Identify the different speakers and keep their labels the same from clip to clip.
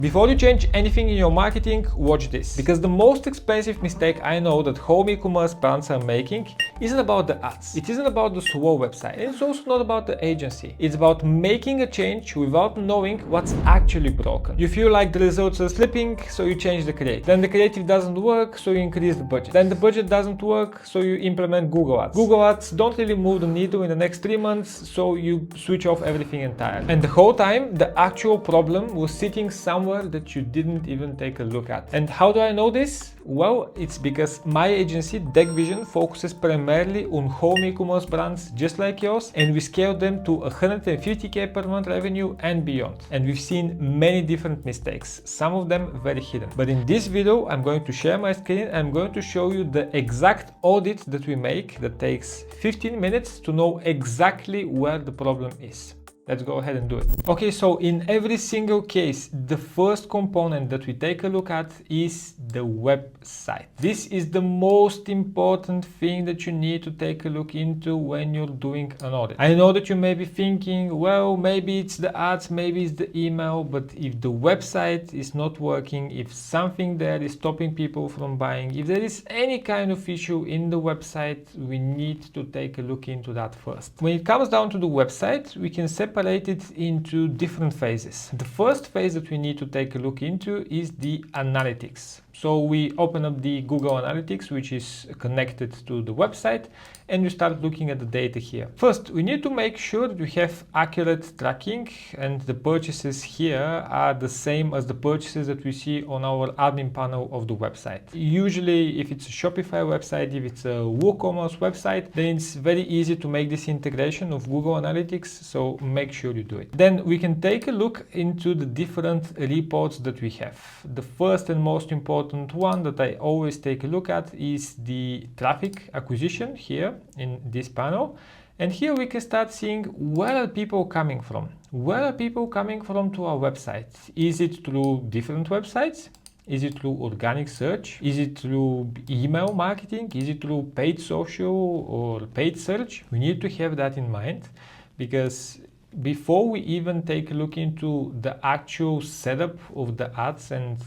Speaker 1: Before you change anything in your marketing, watch this. Because the most expensive mistake I know that home e-commerce brands are making isn't about the ads. It isn't about the slow website. And it's also not about the agency. It's about making a change without knowing what's actually broken. You feel like the results are slipping, so you change the creative. Then the creative doesn't work, so you increase the budget. Then the budget doesn't work, so you implement Google Ads. Google Ads don't really move the needle in the next 3 months, so you switch off everything entirely. And the whole time, the actual problem was sitting somewhere that you didn't even take a look at. And how do I know this? Well, it's because my agency, Deck Vision, focuses primarily on home e-commerce brands just like yours, and we scale them to 150k per month revenue and beyond. And we've seen many different mistakes, some of them very hidden. But in this video, I'm going to share my screen. I'm going to show you the exact audit that we make that takes 15 minutes to know exactly where the problem is. Let's go ahead and do it. Okay, so in every single case, the first component that we take a look at is the website. This is the most important thing that you need to take a look into when you're doing an audit. I know that you may be thinking, well, maybe it's the ads, maybe it's the email, but if the website is not working, if something there is stopping people from buying, if there is any kind of issue in the website, we need to take a look into that first. When it comes down to the website, we can separate it into different phases. The first phase that we need to take a look into is the analytics. So we open up the Google Analytics, which is connected to the website, and we start looking at the data here. First, we need to make sure that we have accurate tracking, and the purchases here are the same as the purchases that we see on our admin panel of the website. Usually, if it's a Shopify website, if it's a Ecommerce website, then it's very easy to make this integration of Google Analytics, so make sure you do it. Then we can take a look into the different reports that we have. The first and most important one that I always take a look at is the traffic acquisition here in this panel. And here we can start seeing where are people coming from. Where are people coming from to our website? Is it through different websites? Is it through organic search? Is it through email marketing? Is it through paid social or paid search? We need to have that in mind, because before we even take a look into the actual setup of the ads and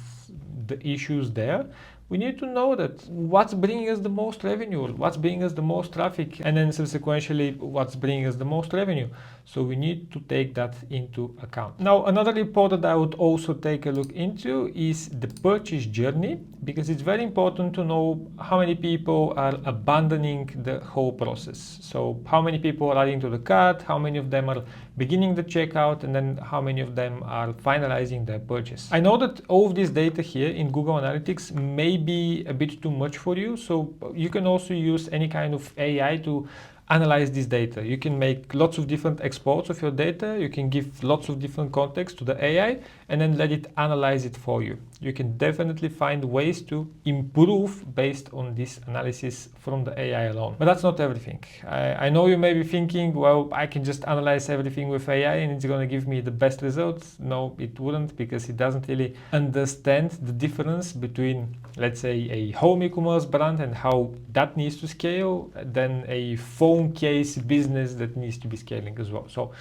Speaker 1: the issues there, we need to know that what's bringing us the most revenue, what's bringing us the most traffic, and then subsequently what's bringing us the most revenue. So we need to take that into account. Now, another report that I would also take a look into is the purchase journey, because it's very important to know how many people are abandoning the whole process. So how many people are adding to the cart, how many of them are beginning the checkout, and then how many of them are finalizing their purchase. I know that all of this data here in Google Analytics may be a bit too much for you, so you can also use any kind of AI to analyze this data. You can make lots of different exports of your data. You can give lots of different context to the AI and then let it analyze it for you. You can definitely find ways to improve based on this analysis from the AI alone. But that's not everything. I know you may be thinking, well, I can just analyze everything with AI and it's going to give me the best results. No, it wouldn't, because it doesn't really understand the difference between, let's say, a home e-commerce brand and how that needs to scale, than a phone case business that needs to be scaling as well. So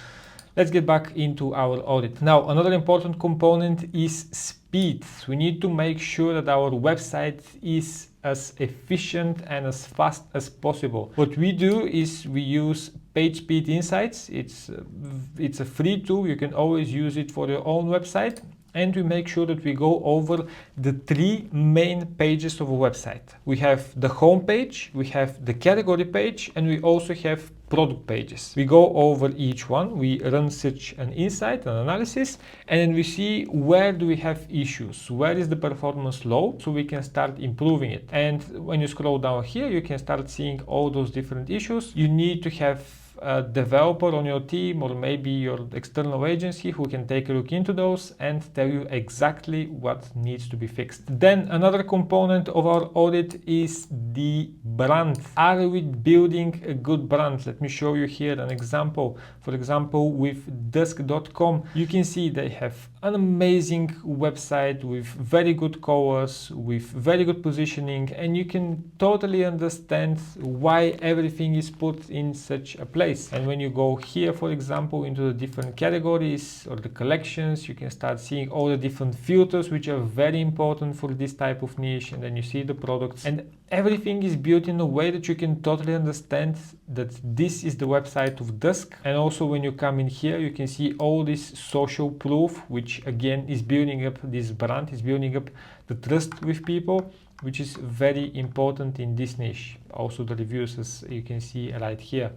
Speaker 1: let's get back into our audit. Now, another important component is speed. We need to make sure that our website is as efficient and as fast as possible. What we do is we use PageSpeed Insights. It's a free tool. You can always use it for your own website. And we make sure that we go over the 3 main pages of a website. We have the home page, we have the category page, and we also have product pages. We go over each one, we run such an insight, an analysis, and then we see where do we have issues, where is the performance low, so we can start improving it. And when you scroll down here, you can start seeing all those different issues. You need to have a developer on your team, or maybe your external agency, who can take a look into those and tell you exactly what needs to be fixed. Then another component of our audit is the brand. Are we building a good brand? Let me show you here an example. For example, with Dusk.com, you can see they have an amazing website with very good colors, with very good positioning, and you can totally understand why everything is put in such a place. place. And when you go here, for example, into the different categories or the collections, you can start seeing all the different filters which are very important for this type of niche. And then you see the products, and everything is built in a way that you can totally understand that this is the website of Dusk. And also when you come in here, you can see all this social proof, which again is building up this brand, is building up the trust with people, which is very important in this niche. Also the reviews, as you can see right here.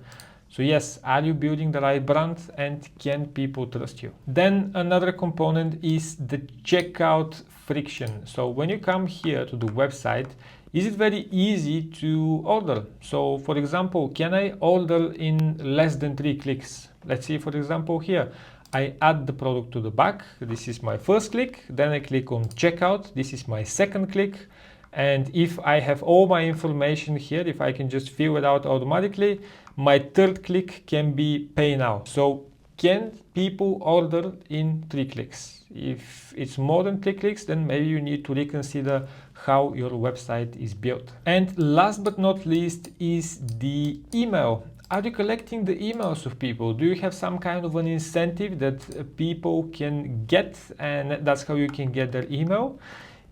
Speaker 1: So yes, are you building the right brand and can people trust you? Then another component is the checkout friction. So when you come here to the website, is it very easy to order? So for example, can I order in less than 3 clicks? Let's see, for example, here, I add the product to the bag. This is my first click. Then I click on checkout. This is my second click. And if I have all my information here, if I can just fill it out automatically, my third click can be pay now. So can people order in 3 clicks? If it's more than 3 clicks, then maybe you need to reconsider how your website is built. And last but not least is the email. Are you collecting the emails of people? Do you have some kind of an incentive that people can get, and that's how you can get their email?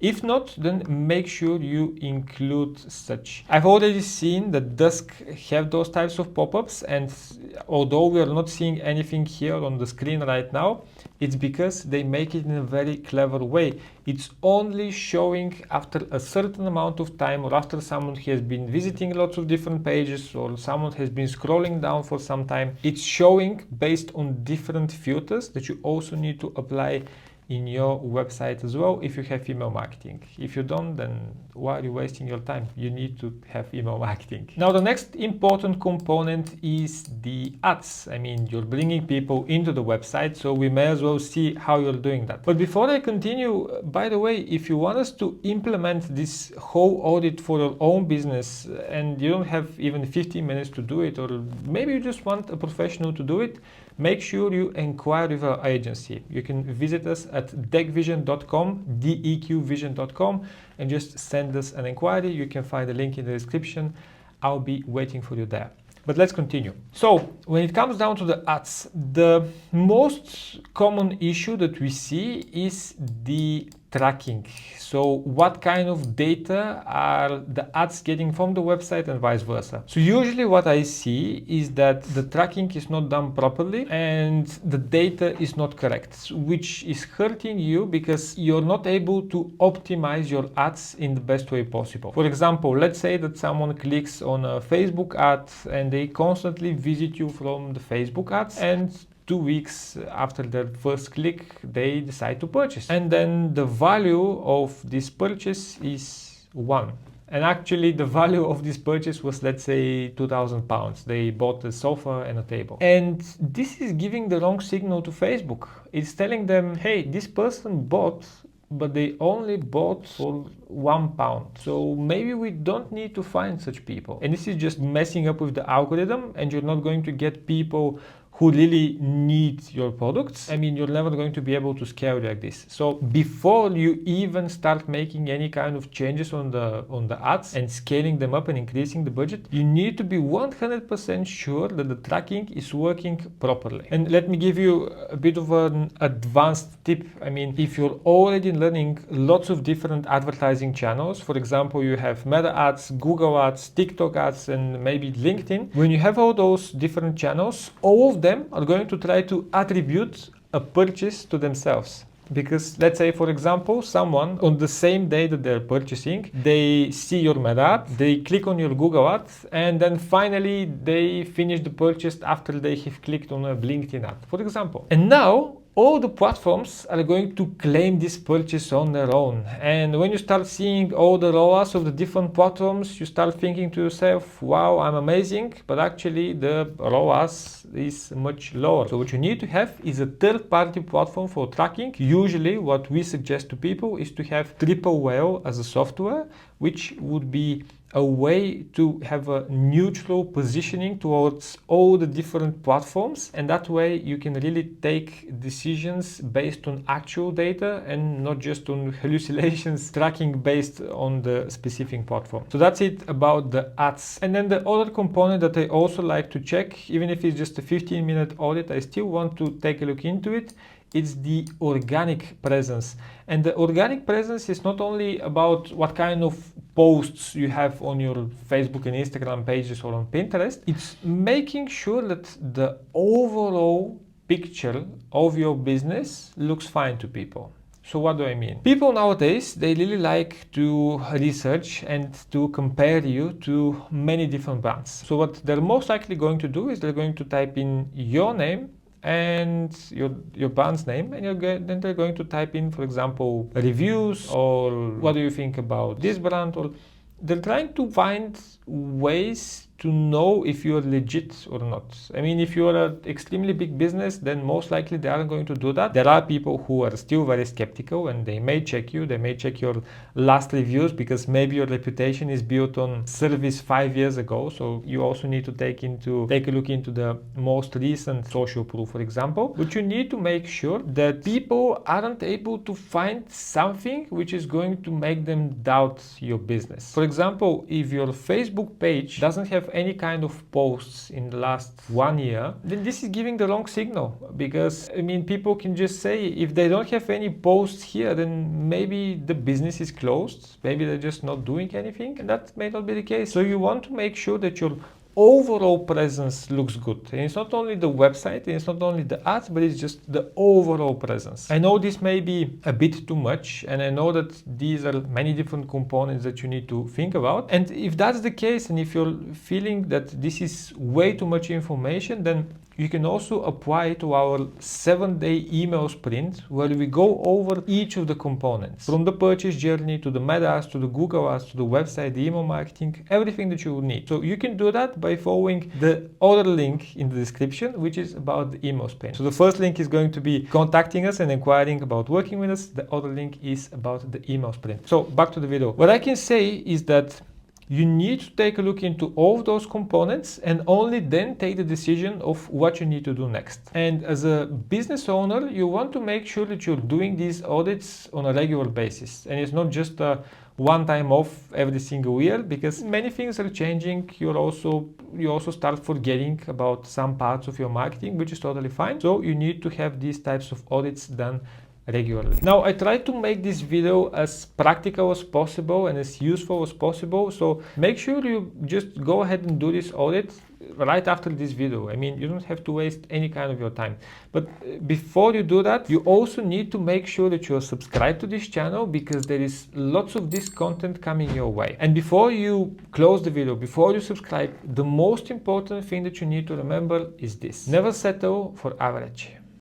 Speaker 1: If not, then make sure you include such. I've already seen that Dusk have those types of pop-ups, and although we are not seeing anything here on the screen right now, it's because they make it in a very clever way. It's only showing after a certain amount of time, or after someone has been visiting lots of different pages, or someone has been scrolling down for some time. It's showing based on different filters that you also need to apply in your website as well if you have email marketing. If you don't, then why are you wasting your time? You need to have email marketing. Now the next important component is the ads. I mean, you're bringing people into the website, so we may as well see how you're doing that. But before I continue, by the way, if you want us to implement this whole audit for your own business and you don't have even 15 minutes to do it, or maybe you just want a professional to do it, make sure you inquire with our agency. You can visit us at deckvision.com, deqvision.com, and just send us an inquiry. You can find the link in the description. I'll be waiting for you there. But let's continue. So when it comes down to the ads, the most common issue that we see is the tracking. So what kind of data are the ads getting from the website and vice versa? So usually what I see is that the tracking is not done properly and the data is not correct, which is hurting you because you're not able to optimize your ads in the best way possible. For example, let's say that someone clicks on a Facebook ad and they constantly visit you from the Facebook ads, and 2 weeks after their first click, they decide to purchase. And then the value of this purchase is 1. And actually the value of this purchase was, let's say, £2,000. They bought a sofa and a table. And this is giving the wrong signal to Facebook. It's telling them, hey, this person bought, but they only bought for £1. So maybe we don't need to find such people. And this is just messing up with the algorithm, and you're not going to get people who really need your products. I mean, you're never going to be able to scale like this. So before you even start making any kind of changes on the ads and scaling them up and increasing the budget, you need to be 100% sure that the tracking is working properly. And let me give you a bit of an advanced tip. I mean, if you're already learning lots of different advertising channels, for example, you have Meta ads, Google ads, TikTok ads, and maybe LinkedIn. When you have all those different channels, all of them are going to try to attribute a purchase to themselves. Because let's say, for example, someone on the same day that they're purchasing, they see your Meta ad, they click on your Google ad, and then finally they finish the purchase after they have clicked on a LinkedIn ad, for example. And now all the platforms are going to claim this purchase on their own. And when you start seeing all the ROAS of the different platforms, you start thinking to yourself, wow, I'm amazing, but actually the ROAS is much lower. So what you need to have is a third-party platform for tracking. Usually what we suggest to people is to have Triple Whale as a software, which would be a way to have a neutral positioning towards all the different platforms, and that way you can really take decisions based on actual data and not just on hallucinations tracking based on the specific platform. So that's it about the ads. And then the other component that I also like to check, even if it's just a 15-minute audit, I still want to take a look into it. It's the organic presence. And the organic presence is not only about what kind of posts you have on your Facebook and Instagram pages or on Pinterest. It's making sure that the overall picture of your business looks fine to people. So what do I mean? People nowadays, they really like to research and to compare you to many different brands. So what they're most likely going to do is they're going to type in your name and your brand's name, and then they're going to type in, for example, reviews, or what do you think about this brand, or they're trying to find ways to know if you're legit or not. I mean, if you're an extremely big business, then most likely they aren't going to do that. There are people who are still very skeptical, and they may check you, they may check your last reviews, because maybe your reputation is built on service 5 years ago. So you also need to take a look into the most recent social proof, for example. But you need to make sure that people aren't able to find something which is going to make them doubt your business. For example, if your Facebook page doesn't have any kind of posts in the last 1 year, then this is giving the wrong signal. Because I mean, people can just say, if they don't have any posts here, then maybe the business is closed, maybe they're just not doing anything, and that may not be the case. So you want to make sure that your overall presence looks good. And it's not only the website, and it's not only the ads, but it's just the overall presence. I know this may be a bit too much, and I know that these are many different components that you need to think about. And if that's the case, and if you're feeling that this is way too much information, then you can also apply to our 7-day email sprint, where we go over each of the components, from the purchase journey to the Meta ads, to the Google ads, to the website, the email marketing, everything that you will need. So you can do that by following the other link in the description, which is about the email sprint. So the first link is going to be contacting us and inquiring about working with us. The other link is about the email sprint. So back to the video. What I can say is that you need to take a look into all of those components, and only then take the decision of what you need to do next. And as a business owner, you want to make sure that you're doing these audits on a regular basis, and it's not just a one-time off every single year, because many things are changing. You also start forgetting about some parts of your marketing, which is totally fine. So you need to have these types of audits done regularly. Now, I try to make this video as practical as possible and as useful as possible, so make sure you just go ahead and do this audit right after this video. I mean, you don't have to waste any kind of your time. But before you do that, you also need to make sure that you're subscribed to this channel, because there is lots of this content coming your way. And before you close the video, before you subscribe, the most important thing that you need to remember is this: never settle for average.